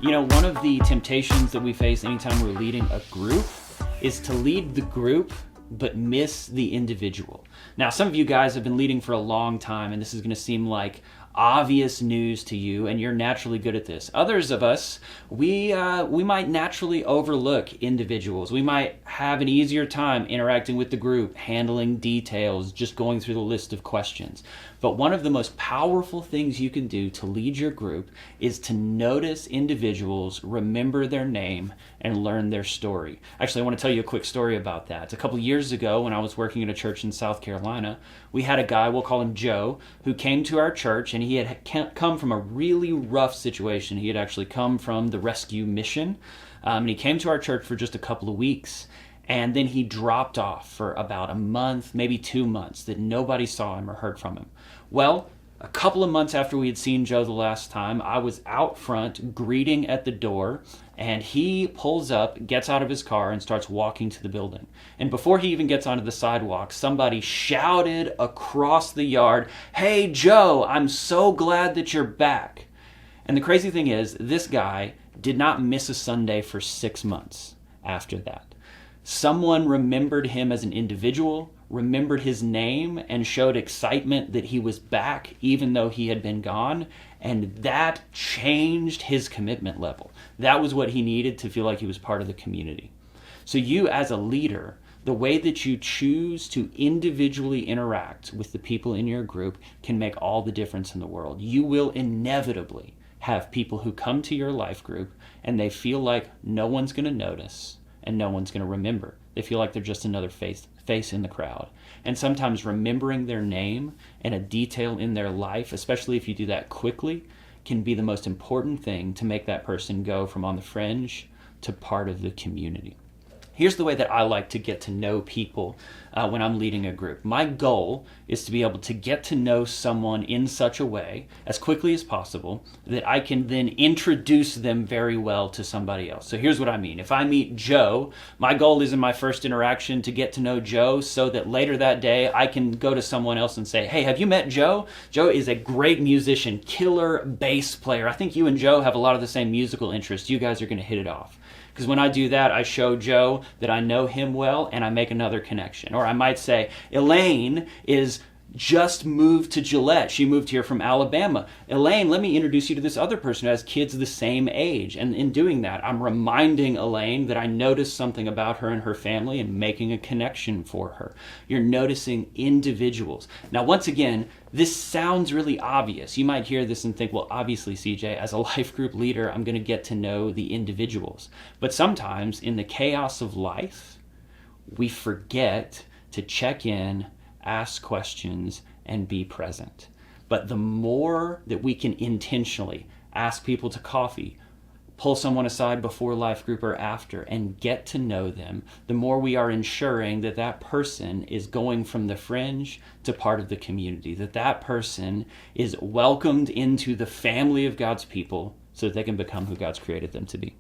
You know, one of the temptations that we face anytime we're leading a group is to lead the group but miss the individual. Now, some of you guys have been leading for a long time, and this is going to seem like obvious news to you, and you're naturally good at this. Others of us, we might naturally overlook individuals. We might have an easier time interacting with the group, handling details, just going through the list of questions. But one of the most powerful things you can do to lead your group is to notice individuals, remember their name, and learn their story. Actually, I want to tell you a quick story about that. A couple years ago, when I was working at a church in South Carolina, we had a guy, we'll call him Joe, who came to our church, and he had come from a really rough situation. He had actually come from the rescue mission, and he came to our church for just a couple of weeks, and then he dropped off for about a month, maybe 2 months, that nobody saw him or heard from him. Well, a couple of months after we had seen Joe the last time, I was out front greeting at the door, and he pulls up, gets out of his car, and starts walking to the building. And before he even gets onto the sidewalk, somebody shouted across the yard, "Hey, Joe, I'm so glad that you're back." And the crazy thing is, this guy did not miss a Sunday for 6 months after that. Someone remembered him as an individual, remembered his name, and showed excitement that he was back even though he had been gone, and that changed his commitment level. That was what he needed to feel like he was part of the community. So you as a leader, the way that you choose to individually interact with the people in your group can make all the difference in the world. You will inevitably have people who come to your life group and they feel like no one's going to notice and no one's going to remember. They feel like they're just another face in the crowd. And sometimes remembering their name and a detail in their life, especially if you do that quickly, can be the most important thing to make that person go from on the fringe to part of the community. Here's the way that I like to get to know people when I'm leading a group. My goal is to be able to get to know someone in such a way, as quickly as possible, that I can then introduce them very well to somebody else. So here's what I mean. If I meet Joe, my goal is in my first interaction to get to know Joe so that later that day I can go to someone else and say, "Hey, have you met Joe? Joe is a great musician, killer bass player. I think you and Joe have a lot of the same musical interests. You guys are going to hit it off." Because when I do that, I show Joe that I know him well and I make another connection. Or I might say, Elaine is just moved to Gillette. She moved here from Alabama. Elaine, let me introduce you to this other person who has kids the same age. And in doing that, I'm reminding Elaine that I noticed something about her and her family and making a connection for her. You're noticing individuals. Now, once again, this sounds really obvious. You might hear this and think, well, obviously, CJ, as a life group leader, I'm going to get to know the individuals. But sometimes in the chaos of life, we forget to check in, ask questions, and be present. But the more that we can intentionally ask people to coffee, pull someone aside before life group or after, and get to know them, the more we are ensuring that that person is going from the fringe to part of the community, that that person is welcomed into the family of God's people so that they can become who God's created them to be.